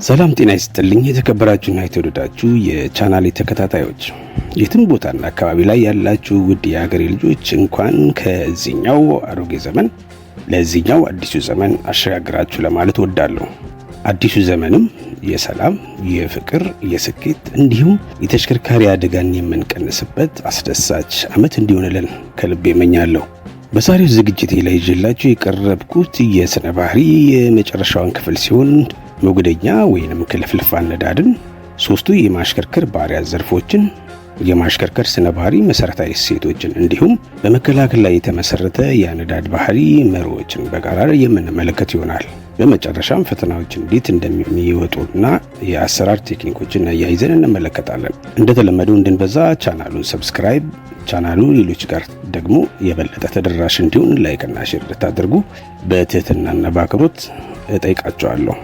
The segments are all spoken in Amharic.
ሰላም ጤና ይስጥልኝ የተከበራችሁና የተወደዳችሁ የቻናሌ ተከታታዮች የትም ቦታና አካባቢ ላይ ያላችሁ ውድ የሀገሬ ልጆች እንኳን ከዚህኛው አሮጌ ዘመን ለዚህኛው አዲሱ ዘመን አሸጋግራችሁ ለማለት ወዳለሁ። አዲሱ ዘመንም የሰላም፣ የፍቅር፣ የስኬት እንዲሁም የተሽከርካሪ አደጋን የምንቀንስበት አስደሳች ዓመት እንዲሆንልን ከልቤ እመኛለሁ። በዛሬው ዝግጅቴ ላይ ይዤላችሁ የቀረብኩት የስነ ባህሪ የመጨረሻውን ክፍል ሲሆን ሞገደኛ ወይንም ክልፍልፍ አነዳድን፣ ሶስቱ የማሽከርከር ባህሪያት ዘርፎችን፣ የማሽከርከር ስነ ባህሪ መሰረታዊ እሴቶችን እንዲሁም በመከላከል ላይ የተመሰረተ የአነዳድ ባህሪ መርሆችን በጋራ የምንመለከት ይሆናል። በመጨረሻም ፈተናዎች እንዴት እንደሚወጡና የአሰራር ቴክኒኮችን አያይዘን እንመለከታለን። እንደተለመደው እንድንበዛ ቻናሉን ሰብስክራይብ፣ ቻናሉ ሌሎች ጋር ደግሞ የበለጠ ተደራሽ እንዲሆን ላይክና ሼር እንድታደርጉ በትህትናና በአክብሮት እጠይቃቸዋለሁ።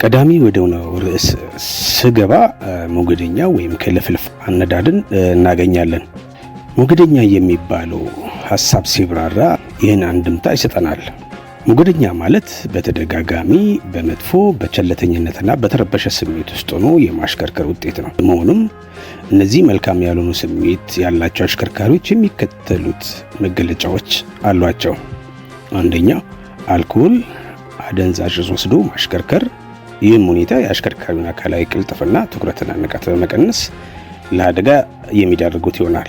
ቀዳሚ ወደሆነው ርዕስ ስገባ ሞገደኛ ወይም ክልፍልፍ አነዳድን እናገኛለን። ሞገደኛ የሚባለው ሐሳብ ሲብራራ ይህን አንድምታ ይሰጠናል። ሞገደኛ ማለት በተደጋጋሚ በመጥፎ በቸለተኝነትና በተረበሸ ስሜት ውስጥ ሆኖ የማሽከርከር ውጤት ነው። መሆኑም እነዚህ መልካም ያልሆኑ ስሜት ያላቸው አሽከርካሪዎች የሚከተሉት መገለጫዎች አሏቸው። አንደኛ፣ አልኮል፣ አደንዛዥ ወስዶ ማሽከርከር። ይህም ሁኔታ የአሽከርካሪውን አካላዊ ቅልጥፍና፣ ትኩረትና ንቃት በመቀነስ ለአደጋ የሚዳርጉት ይሆናል።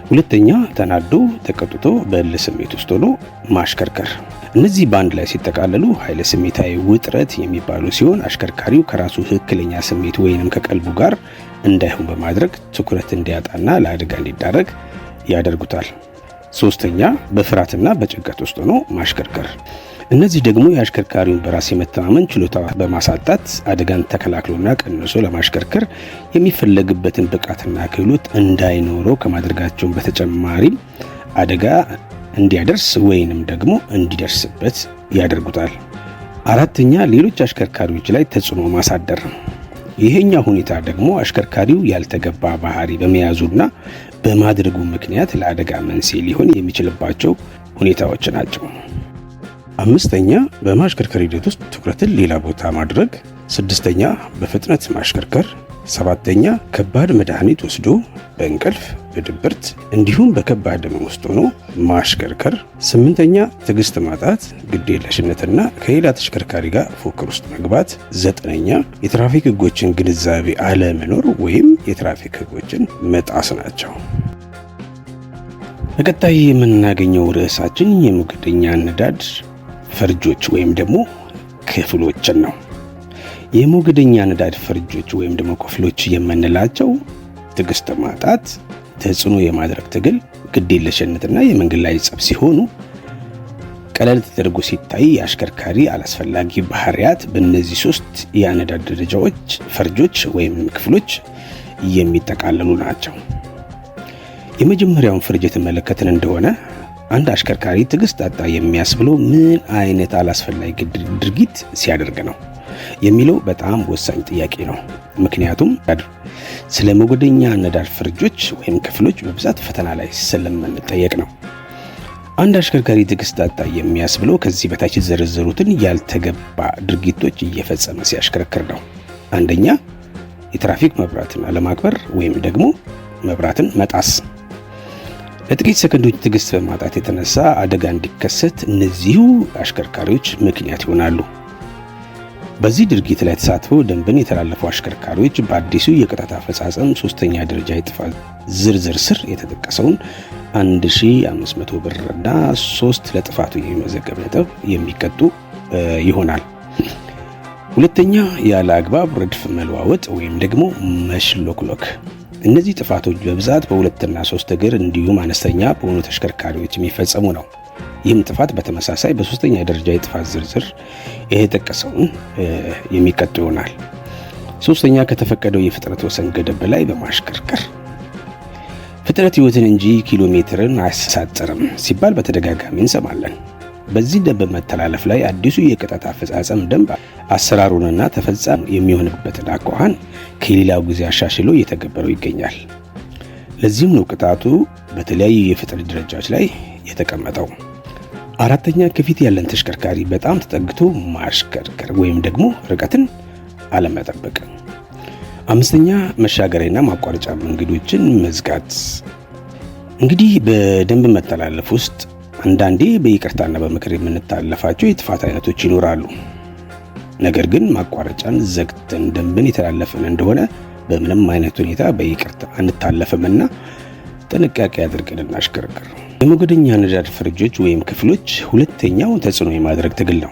ሁለተኛ፣ ተናዶ ተቀጥቶ በእልህ ስሜት ውስጥ ሆኖ ማሽከርከር። እነዚህ በአንድ ላይ ሲጠቃለሉ ኃይለ ስሜታዊ ውጥረት የሚባሉ ሲሆን አሽከርካሪው ከራሱ ትክክለኛ ስሜት ወይንም ከቀልቡ ጋር እንዳይሆን በማድረግ ትኩረት እንዲያጣና ለአደጋ እንዲዳረግ ያደርጉታል። ሶስተኛ፣ በፍርሃትና በጭንቀት ውስጥ ሆኖ ማሽከርከር። እነዚህ ደግሞ የአሽከርካሪውን በራስ የመተማመን ችሎታ በማሳጣት አደጋን ተከላክሎና ቀንሶ ለማሽከርከር የሚፈለግበትን ብቃትና ክህሎት እንዳይኖረው ከማድረጋቸውን በተጨማሪም አደጋ እንዲያደርስ ወይንም ደግሞ እንዲደርስበት ያደርጉታል። አራተኛ፣ ሌሎች አሽከርካሪዎች ላይ ተጽዕኖ ማሳደር። ይሄኛው ሁኔታ ደግሞ አሽከርካሪው ያልተገባ ባህሪ በመያዙና በማድረጉ ምክንያት ለአደጋ መንስኤ ሊሆን የሚችልባቸው ሁኔታዎች ናቸው። አምስተኛ፣ በማሽከርከር ሂደት ውስጥ ትኩረትን ሌላ ቦታ ማድረግ። ስድስተኛ፣ በፍጥነት ማሽከርከር። ሰባተኛ፣ ከባድ መድኃኒት ወስዶ በእንቅልፍ በድብርት እንዲሁም በከባድ ህመም ውስጥ ሆኖ ማሽከርከር። ስምንተኛ፣ ትዕግስት ማጣት፣ ግዴለሽነትና ከሌላ ተሽከርካሪ ጋር ፉክክር ውስጥ መግባት። ዘጠነኛ፣ የትራፊክ ህጎችን ግንዛቤ አለመኖር ወይም የትራፊክ ህጎችን መጣስ ናቸው። በቀጣይ የምናገኘው ርዕሳችን የሞገደኛ አነዳድ ፈርጆች ወይም ደግሞ ክፍሎችን ነው። የሞገደኛ አነዳድ ፈርጆች ወይም ደግሞ ክፍሎች የምንላቸው ትዕግስት ማጣት፣ ተጽዕኖ የማድረግ ትግል፣ ግዴለሽነትና የመንገድ ላይ ጸብ ሲሆኑ ቀለል ተደርጎ ሲታይ የአሽከርካሪ አላስፈላጊ ባህሪያት በእነዚህ ሶስት የአነዳድ ደረጃዎች ፈርጆች ወይም ክፍሎች የሚጠቃለሉ ናቸው። የመጀመሪያውን ፈርጅ የተመለከትን እንደሆነ አንድ አሽከርካሪ ትዕግስት አጣ የሚያስብለው ምን አይነት አላስፈላጊ ድርጊት ሲያደርግ ነው የሚለው በጣም ወሳኝ ጥያቄ ነው። ምክንያቱም ስለ ሞገደኛ አነዳድ ፈርጆች ወይም ክፍሎች በብዛት ፈተና ላይ ስለምንጠየቅ ነው። አንድ አሽከርካሪ ትዕግስት አጣ የሚያስብለው ከዚህ በታች የተዘረዘሩትን ያልተገባ ድርጊቶች እየፈጸመ ሲያሽከረክር ነው። አንደኛ፣ የትራፊክ መብራትን አለማክበር ወይም ደግሞ መብራትን መጣስ። ለጥቂት ሰከንዶች ትዕግስት በማጣት የተነሳ አደጋ እንዲከሰት እነዚሁ አሽከርካሪዎች ምክንያት ይሆናሉ። በዚህ ድርጊት ላይ ተሳትፈው ደንብን የተላለፉ አሽከርካሪዎች በአዲሱ የቅጣት አፈጻጸም ሶስተኛ ደረጃ የጥፋት ዝርዝር ስር የተጠቀሰውን 1500 ብርና 3 ለጥፋቱ የሚመዘገብ ነጥብ የሚቀጡ ይሆናል። ሁለተኛ፣ ያለ አግባብ ረድፍ መለዋወጥ ወይም ደግሞ መሽሎክሎክ። እነዚህ ጥፋቶች በብዛት በሁለትና 3 እግር እንዲሁም አነስተኛ በሆኑ ተሽከርካሪዎች የሚፈጸሙ ነው። ይህም ጥፋት በተመሳሳይ በሶስተኛ ደረጃ የጥፋት ዝርዝር የተጠቀሰውን የሚቀጡ ይሆናል። ሶስተኛ፣ ከተፈቀደው የፍጥነት ወሰን ገደብ በላይ በማሽከርከር። ፍጥነት ሕይወትን እንጂ ኪሎ ሜትርን አያሳጥርም ሲባል በተደጋጋሚ እንሰማለን። በዚህ ደንብ መተላለፍ ላይ አዲሱ የቅጣት አፈጻጸም ደንብ አሰራሩንና ተፈጻሚ የሚሆንበትን አኳኋን ከሌላው ጊዜ አሻሽሎ እየተገበረው ይገኛል። ለዚህም ነው ቅጣቱ በተለያዩ የፍጥነት ደረጃዎች ላይ የተቀመጠው። 4ኛ ከፊት ያለን ተሽከርካሪ በጣም ተጠግቶ ማሽከርከር ወይም ደግሞ ርቀትን አለመጠበቅ። 5ኛ መሻገሪያና ማቋረጫ መንገዶችን መዝጋት። እንግዲህ በደንብ መተላለፍ ውስጥ አንዳንዴ በይቅርታና በምክር የምንታለፋቸው የጥፋት አይነቶች ይኖራሉ። ነገር ግን ማቋረጫን ዘግተን ደንብን የተላለፍን እንደሆነ በምንም አይነት ሁኔታ በይቅርታ አንታለፍምና ጥንቃቄ አድርገን እናሽከርክር። የሞገደኛ ነዳድ ፈርጆች ወይም ክፍሎች ሁለተኛው ተጽዕኖ የማድረግ ትግል ነው።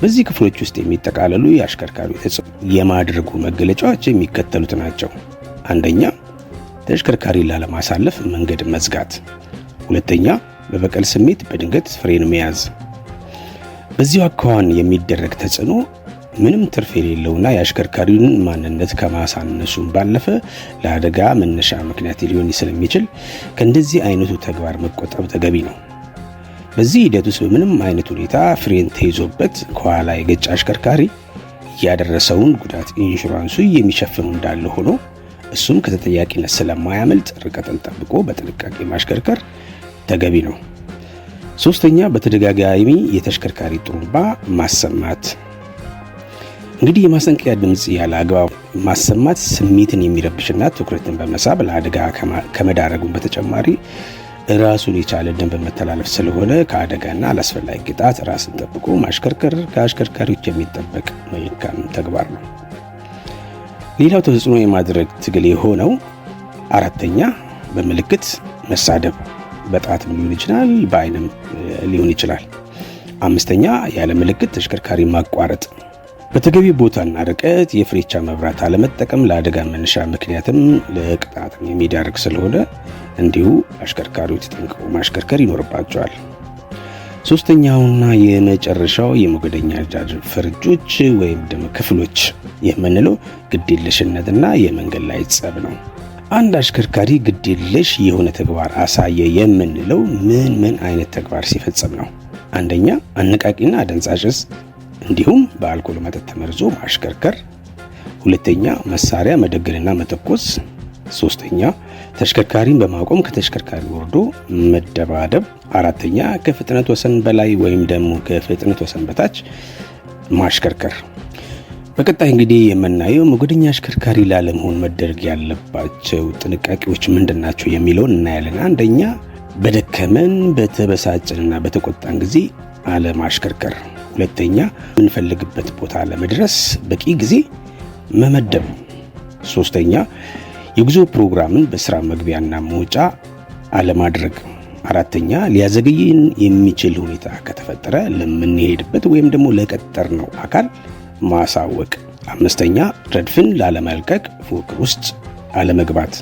በዚህ ክፍሎች ውስጥ የሚጠቃለሉ የአሽከርካሪው ተጽዕኖ የማድረጉ መገለጫዎች የሚከተሉት ናቸው። 1ኛ ተሽከርካሪ ላለማሳለፍ መንገድ መዝጋት። 2ኛ በበቀል ስሜት በድንገት ፍሬን መያዝ። በዚሁ አኳኋን የሚደረግ ተጽዕኖ ምንም ትርፍ የሌለውና የአሽከርካሪውን ማንነት ከማሳነሱም ባለፈ ለአደጋ መነሻ ምክንያት ሊሆን ስለሚችል ከእንደዚህ አይነቱ ተግባር መቆጠብ ተገቢ ነው። በዚህ ሂደት ውስጥ በምንም አይነት ሁኔታ ፍሬን ተይዞበት ከኋላ የገጨ አሽከርካሪ ያደረሰውን ጉዳት ኢንሹራንሱ የሚሸፍኑ እንዳለ ሆኖ እሱም ከተጠያቂነት ስለማያመልጥ ርቀትን ጠብቆ በጥንቃቄ ማሽከርከር ተገቢ ነው። 3ኛ በተደጋጋሚ የተሽከርካሪ ጥሩምባ ማሰማት። እንግዲህ የማስጠንቀቂያ ድምጽ ያለ አግባብ ማሰማት ስሜትን የሚረብሽና ትኩረትን በመሳብ ለአደጋ ከመዳረጉም በተጨማሪ ራሱን የቻለ ደንብ መተላለፍ ስለሆነ ከአደጋና አላስፈላጊ ቅጣት ራስን ጠብቆ ማሽከርከር ከአሽከርካሪዎች የሚጠበቅ መልካም ተግባር ነው። ሌላው ተጽዕኖ የማድረግ ትግል የሆነው 4ኛ በምልክት መሳደብ፣ በጣትም ሊሆን ይችላል፣ በአይንም ሊሆን ይችላል። 5ኛ ያለ ምልክት ተሽከርካሪ ማቋረጥ። በተገቢ ቦታና ርቀት የፍሬቻ መብራት አለመጠቀም ለአደጋ መነሻ ምክንያትም ለቅጣትም የሚዳርግ ስለሆነ እንዲሁ አሽከርካሪዎች ተጠንቅቆ ማሽከርከር ይኖርባቸዋል። 3ኛውና የመጨረሻው የሞገደኛ ነዳድ ፈርጆች ወይም ደግሞ ክፍሎች የምንለው ግዴለሽነትና የመንገድ ላይ ጸብ ነው። አንድ አሽከርካሪ ግዴለሽ የሆነ ተግባር አሳየ የምንለው ምን አይነት ተግባር ሲፈጽም ነው? 1ኛ አነቃቂና አደንዛዥ ዕፅ እንዲሁም በአልኮል መጠጥ ተመርዞ ማሽከርከር። 2ኛ መሳሪያ መደገንና መተኮስ። 3ኛ ተሽከርካሪን በማቆም ከተሽከርካሪ ወርዶ መደባደብ። 4ኛ ከፍጥነት ወሰን በላይ ወይም ደግሞ ከፍጥነት ወሰን በታች ማሽከርከር። በቀጣይ እንግዲህ የምናየው ሞገደኛ አሽከርካሪ ላለመሆን መደረግ ያለባቸው ጥንቃቄዎች ምንድናቸው የሚለውን እናያለን። 1ኛ በደከመን በተበሳጨንና በተቆጣን ጊዜ አለማሽከርከር። 2ኛ የምንፈልግበት ቦታ ለመድረስ በቂ ጊዜ መመደብ። 3ኛ የጉዞ ፕሮግራምን በስራ መግቢያና መውጫ አለማድረግ። 4ኛ ሊያዘገይን የሚችል ሁኔታ ከተፈጠረ ለምንሄድበት ወይም ደግሞ ለቀጠርነው አካል ማሳወቅ። 5ኛ ረድፍን ላለመልቀቅ ፉክክር ውስጥ አለመግባት።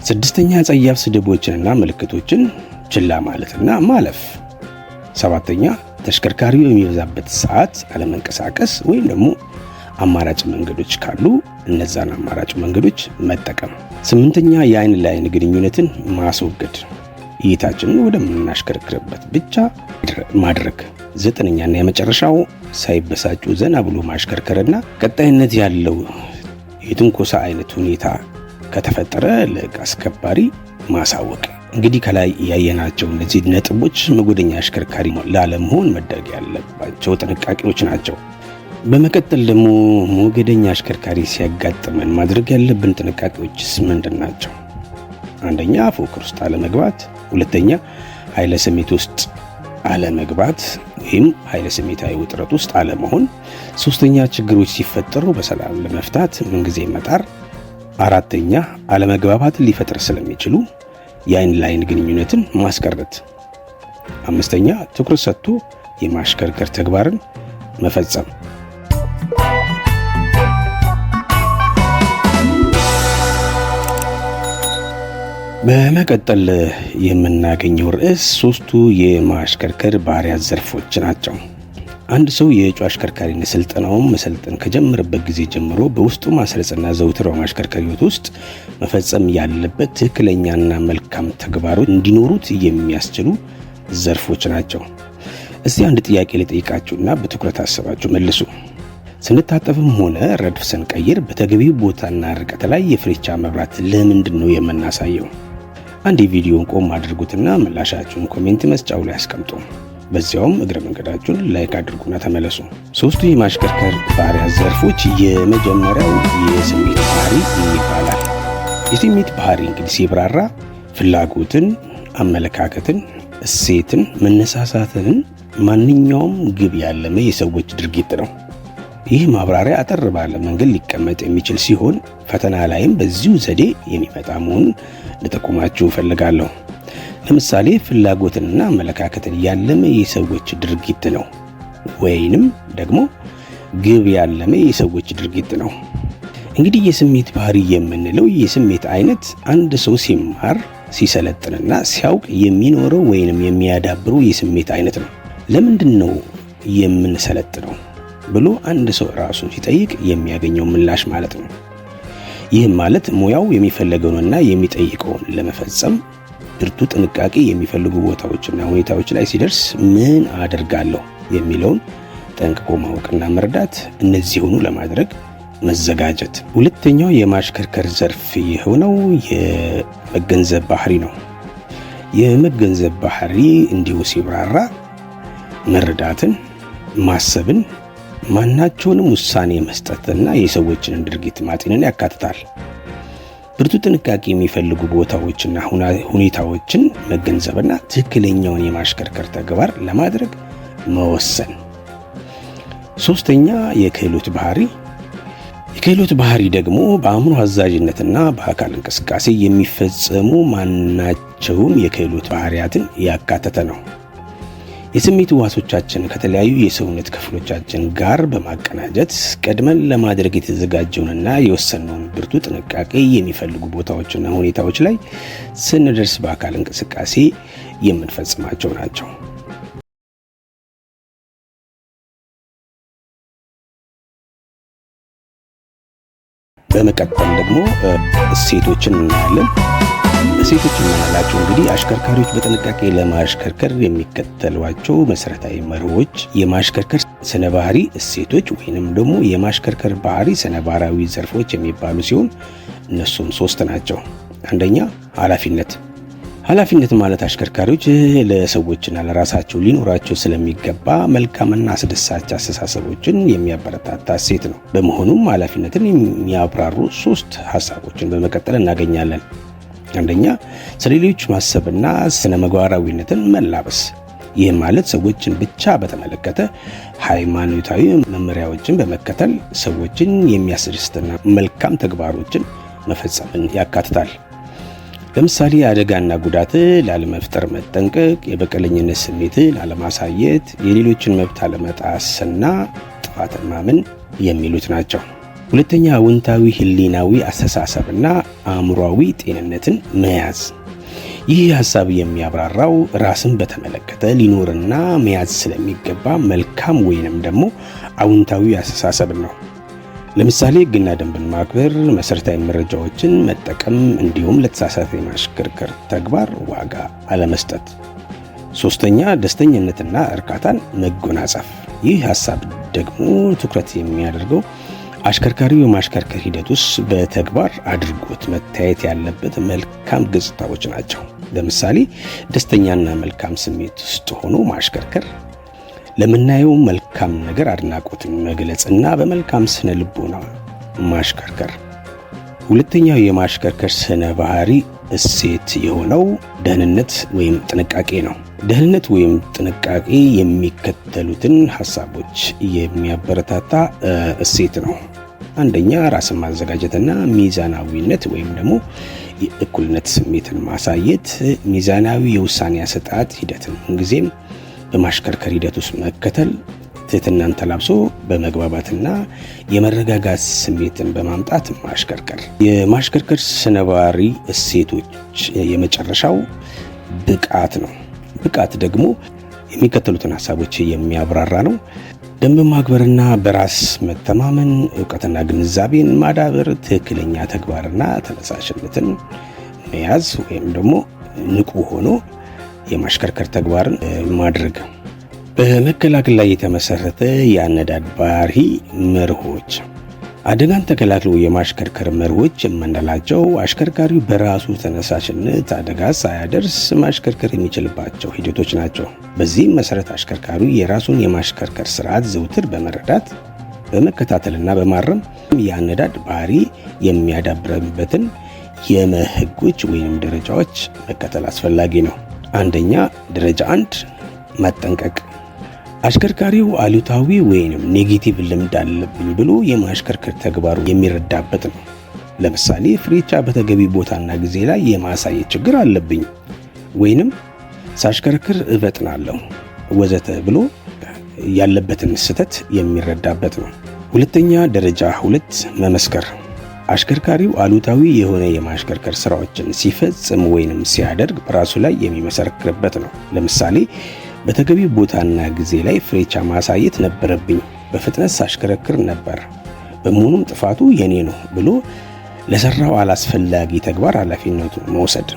6ኛ ጸያፍ ስድቦችንና ምልክቶችን ችላ ማለትና ማለፍ። 7ኛ ተሽከርካሪው የሚበዛበት ሰዓት አለመንቀሳቀስ ወይም ደግሞ አማራጭ መንገዶች ካሉ እነዛን አማራጭ መንገዶች መጠቀም። 8ኛ የአይን ለአይን ግንኙነትን ማስወገድ፣ እይታችንን ወደምናሽከረክርበት ብቻ ማድረግ። 9ኛና የመጨረሻው ሳይበሳጩ ዘና ብሎ ማሽከርከርና ቀጣይነት ያለው የትንኮሳ አይነት ሁኔታ ከተፈጠረ ለሕግ አስከባሪ ማሳወቅ። እንግዲህ ከላይ ያየናቸው እነዚህ ነጥቦች ሞገደኛ አሽከርካሪ ላለመሆን መደረግ ያለባቸው ጥንቃቄዎች ናቸው። በመቀጠል ደግሞ ሞገደኛ አሽከርካሪ ሲያጋጥመን ማድረግ ያለብን ጥንቃቄዎችስ ምንድን ናቸው? 1ኛ ፉክክር ውስጥ አለመግባት። 2ኛ ኃይለ ስሜት ውስጥ አለመግባት ወይም ኃይለ ስሜታዊ ውጥረት ውስጥ አለመሆን። 3ኛ ችግሮች ሲፈጠሩ በሰላም ለመፍታት ምንጊዜ መጣር። 4ኛ አለመግባባትን ሊፈጥር ስለሚችሉ የአይን ለአይን ግንኙነትን ማስቀረት። 5ኛ ትኩረት ሰጥቶ የማሽከርከር ተግባርን መፈጸም። በመቀጠል የምናገኘው ርዕስ 3ቱ የማሽከርከር ባህሪያት ዘርፎች ናቸው። አንድ ሰው የእጩ አሽከርካሪነት ስልጠናውን መሰልጠን ከጀመረበት ጊዜ ጀምሮ በውስጡ ማስረጽና ዘውትር በማሽከርከር ሕይወት ውስጥ መፈጸም ያለበት ትክክለኛና መልካም ተግባሮች እንዲኖሩት የሚያስችሉ ዘርፎች ናቸው። እስቲ አንድ ጥያቄ ልጠይቃችሁና በትኩረት አስባችሁ መልሱ። ስንታጠፍም ሆነ ረድፍ ስንቀይር በተገቢው ቦታና ርቀት ላይ የፍሬቻ መብራት ለምንድን ነው የምናሳየው? አንድ ቪዲዮን ቆም አድርጉትና ምላሻችሁን ኮሜንት መስጫው ላይ አስቀምጡ። በዚያውም እግረ መንገዳችሁን ላይክ አድርጉና ተመለሱ። ሶስቱ የማሽከርከር ባህሪያት ዘርፎች የመጀመሪያው የስሜት ባህሪ ይባላል። የስሜት ባህሪ እንግዲህ ሲብራራ ፍላጎትን፣ አመለካከትን፣ እሴትን፣ መነሳሳትን፣ ማንኛውም ግብ ያለመ የሰዎች ድርጊት ነው። ይህ ማብራሪያ አጠር ባለ መንገድ ሊቀመጥ የሚችል ሲሆን ፈተና ላይም በዚሁ ዘዴ የሚመጣ መሆኑን ልጠቁማችሁ እፈልጋለሁ። ለምሳሌ ፍላጎትንና አመለካከትን ያለመ የሰዎች ድርጊት ነው፣ ወይንም ደግሞ ግብ ያለመ የሰዎች ድርጊት ነው። እንግዲህ የስሜት ባህሪ የምንለው የስሜት አይነት አንድ ሰው ሲማር ሲሰለጥንና ሲያውቅ የሚኖረው ወይንም የሚያዳብረው የስሜት አይነት ነው። ለምንድን ነው የምንሰለጥነው ብሎ አንድ ሰው ራሱን ሲጠይቅ የሚያገኘው ምላሽ ማለት ነው። ይህም ማለት ሙያው የሚፈለገውንና የሚጠይቀውን ለመፈጸም ብርቱ ጥንቃቄ የሚፈልጉ ቦታዎችና ሁኔታዎች ላይ ሲደርስ ምን አደርጋለሁ የሚለውን ጠንቅቆ ማወቅና መረዳት፣ እነዚሁኑ ለማድረግ መዘጋጀት። ሁለተኛው የማሽከርከር ዘርፍ የሆነው የመገንዘብ ባህሪ ነው። የመገንዘብ ባህሪ እንዲሁ ሲብራራ መረዳትን፣ ማሰብን፣ ማናቸውንም ውሳኔ መስጠትና የሰዎችን ድርጊት ማጤንን ያካትታል። ብርቱ ጥንቃቄ የሚፈልጉ ቦታዎችና ሁኔታዎችን መገንዘብና ትክክለኛውን የማሽከርከር ተግባር ለማድረግ መወሰን። ሶስተኛ የክህሎት ባህሪ። የክህሎት ባህሪ ደግሞ በአእምሮ አዛዥነትና በአካል እንቅስቃሴ የሚፈጸሙ ማናቸውም የክህሎት ባህሪያትን ያካተተ ነው። የስሜት ሕዋሶቻችን ከተለያዩ የሰውነት ክፍሎቻችን ጋር በማቀናጀት ቀድመን ለማድረግ የተዘጋጀውንና የወሰነውን ብርቱ ጥንቃቄ የሚፈልጉ ቦታዎችና ሁኔታዎች ላይ ስንደርስ በአካል እንቅስቃሴ የምንፈጽማቸው ናቸው። በመቀጠል ደግሞ እሴቶችን እናያለን። እሴቶች የምንላቸው እንግዲህ አሽከርካሪዎች በጥንቃቄ ለማሽከርከር የሚከተሏቸው መሰረታዊ መርሆች የማሽከርከር ስነ ባህሪ እሴቶች ወይንም ደግሞ የማሽከርከር ባህሪ ስነ ባህሪያዊ ዘርፎች የሚባሉ ሲሆን እነሱም 3 ናቸው። አንደኛ ኃላፊነት ማለት አሽከርካሪዎች ለሰዎችና ለራሳቸው ሊኖራቸው ስለሚገባ መልካምና አስደሳች አስተሳሰቦችን የሚያበረታታ እሴት ነው። በመሆኑም ኃላፊነትን የሚያብራሩ 3 ሀሳቦችን በመቀጠል እናገኛለን። አንደኛ ስለሌሎች ማሰብና ስነ ምግባራዊነትን መላበስ። ይህ ማለት ሰዎችን ብቻ በተመለከተ ሃይማኖታዊ መመሪያዎችን በመከተል ሰዎችን የሚያስደስትና መልካም ተግባሮችን መፈጸምን ያካትታል። ለምሳሌ አደጋና ጉዳት ላለመፍጠር መጠንቀቅ፣ የበቀለኝነት ስሜት ላለማሳየት፣ የሌሎችን መብት አለመጣስና ጥፋትን ማመን የሚሉት ናቸው። ሁለተኛ አዎንታዊ ህሊናዊ አስተሳሰብና አእምሯዊ ጤንነትን መያዝ። ይህ ሐሳብ የሚያብራራው ራስን በተመለከተ ሊኖርና መያዝ ስለሚገባ መልካም ወይንም ደግሞ አዎንታዊ አስተሳሰብ ነው። ለምሳሌ ሕግና ደንብን ማክበር፣ መሰረታዊ መረጃዎችን መጠቀም እንዲሁም ለተሳሳተ የማሽከርከር ተግባር ዋጋ አለመስጠት። ሶስተኛ ደስተኝነትና እርካታን መጎናጸፍ። ይህ ሐሳብ ደግሞ ትኩረት የሚያደርገው አሽከርካሪው የማሽከርከር ሂደት ውስጥ በተግባር አድርጎት መታየት ያለበት መልካም ገጽታዎች ናቸው። ለምሳሌ ደስተኛና መልካም ስሜት ውስጥ ሆኖ ማሽከርከር፣ ለምናየው መልካም ነገር አድናቆትን መግለጽና በመልካም ስነ ልቦና ማሽከርከር። ሁለተኛው የማሽከርከር ስነ ባህሪ እሴት የሆነው ደህንነት ወይም ጥንቃቄ ነው። ደህንነት ወይም ጥንቃቄ የሚከተሉትን ሐሳቦች የሚያበረታታ እሴት ነው። አንደኛ ራስን ማዘጋጀትና ሚዛናዊነት ወይም ደግሞ የእኩልነት ስሜትን ማሳየት። ሚዛናዊ የውሳኔ አሰጣጥ ሂደትን ጊዜም በማሽከርከር ሂደት ውስጥ መከተል። ትህትናን ተላብሶ በመግባባትና የመረጋጋት ስሜትን በማምጣት ማሽከርከር። የማሽከርከር ስነ ባህሪ እሴቶች የመጨረሻው ብቃት ነው። ብቃት ደግሞ የሚከተሉትን ሐሳቦች የሚያብራራ ነው። ደንብ ማክበርና በራስ መተማመን፣ ዕውቀትና ግንዛቤን ማዳበር፣ ትክክለኛ ተግባርና ተነሳሽነትን መያዝ ወይም ደግሞ ንቁ ሆኖ የማሽከርከር ተግባርን ማድረግ። በመከላከል ላይ የተመሰረተ የአነዳድ ባህሪ መርሆች። አደጋን ተከላክሎ የማሽከርከር መርሆች የምንላቸው አሽከርካሪው በራሱ ተነሳሽነት አደጋ ሳያደርስ ማሽከርከር የሚችልባቸው ሂደቶች ናቸው። በዚህም መሰረት አሽከርካሪው የራሱን የማሽከርከር ስርዓት ዘውትር በመረዳት በመከታተልና በማረም የአነዳድ ባህሪ የሚያዳብርበትን የመህጎች ወይም ደረጃዎች መከተል አስፈላጊ ነው። አንደኛ ደረጃ 1 መጠንቀቅ። አሽከርካሪው አሉታዊ ወይም ኔጌቲቭ ልምድ አለብኝ ብሎ የማሽከርከር ተግባሩ የሚረዳበት ነው። ለምሳሌ ፍሬቻ በተገቢ ቦታና ጊዜ ላይ የማሳየት ችግር አለብኝ ወይንም ሳሽከርክር እበጥናለሁ ወዘተ ብሎ ያለበትን ስህተት የሚረዳበት ነው። ሁለተኛ ደረጃ 2 መመስከር። አሽከርካሪው አሉታዊ የሆነ የማሽከርከር ስራዎችን ሲፈጽም ወይንም ሲያደርግ በራሱ ላይ የሚመሰክርበት ነው። ለምሳሌ በተገቢ ቦታና ጊዜ ላይ ፍሬቻ ማሳየት ነበረብኝ፣ በፍጥነት ሳሽከረክር ነበር፣ በመሆኑም ጥፋቱ የኔ ነው ብሎ ለሰራው አላስፈላጊ ተግባር ኃላፊነቱን መውሰድ።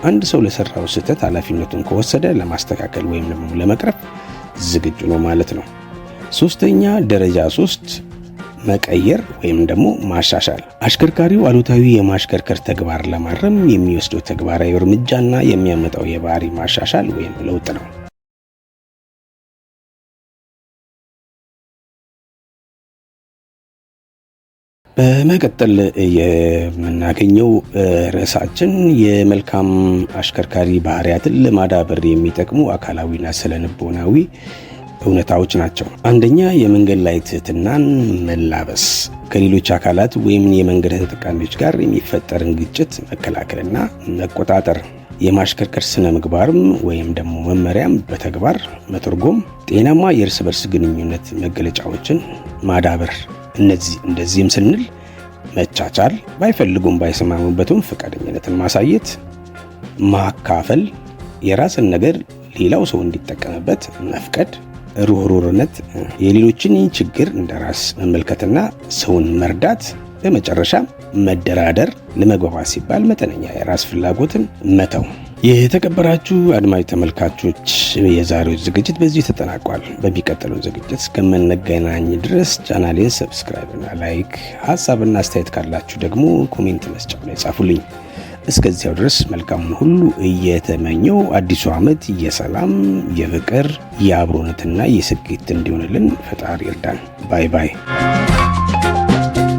አንድ ሰው ለሰራው ስህተት ኃላፊነቱን ከወሰደ ለማስተካከል ወይም ደግሞ ለመቅረፍ ዝግጁ ነው ማለት ነው። ሶስተኛ ደረጃ 3 መቀየር ወይም ደግሞ ማሻሻል። አሽከርካሪው አሉታዊ የማሽከርከር ተግባር ለማረም የሚወስደው ተግባራዊ እርምጃና የሚያመጣው የባህሪ ማሻሻል ወይም ለውጥ ነው። በመቀጠል የምናገኘው ርዕሳችን የመልካም አሽከርካሪ ባህሪያትን ለማዳበር የሚጠቅሙ አካላዊና ስነልቦናዊ እውነታዎች ናቸው። አንደኛ የመንገድ ላይ ትህትናን መላበስ። ከሌሎች አካላት ወይም የመንገድ ተጠቃሚዎች ጋር የሚፈጠርን ግጭት መከላከልና መቆጣጠር። የማሽከርከር ስነ ምግባርም ወይም ደግሞ መመሪያም በተግባር መተርጎም። ጤናማ የእርስ በርስ ግንኙነት መገለጫዎችን ማዳበር። እንደዚህም ስንል መቻቻል፣ ባይፈልጉም ባይሰማሙበትም ፈቃደኝነትን ማሳየት፣ ማካፈል፣ የራስን ነገር ሌላው ሰው እንዲጠቀምበት መፍቀድ፣ ሩህሩህነት፣ የሌሎችን ችግር እንደራስ መመልከትና ሰውን መርዳት፣ በመጨረሻ መደራደር፣ ለመግባባት ሲባል መጠነኛ የራስ ፍላጎትን መተው። የተከበራችሁ አድማጭ ተመልካቾች የዛሬው ዝግጅት በዚህ ተጠናቋል። በሚቀጥለው ዝግጅት እስከምንገናኝ ድረስ ቻናሌን ሰብስክራይብ እና ላይክ፣ ሀሳብና አስተያየት ካላችሁ ደግሞ ኮሜንት መስጫው ላይ ጻፉልኝ። እስከዚያው ድረስ መልካሙን ሁሉ እየተመኘው አዲሱ ዓመት የሰላም፣ የፍቅር፣ የአብሮነትና የስኬት እንዲሆንልን ፈጣሪ ይርዳን። ባይ ባይ።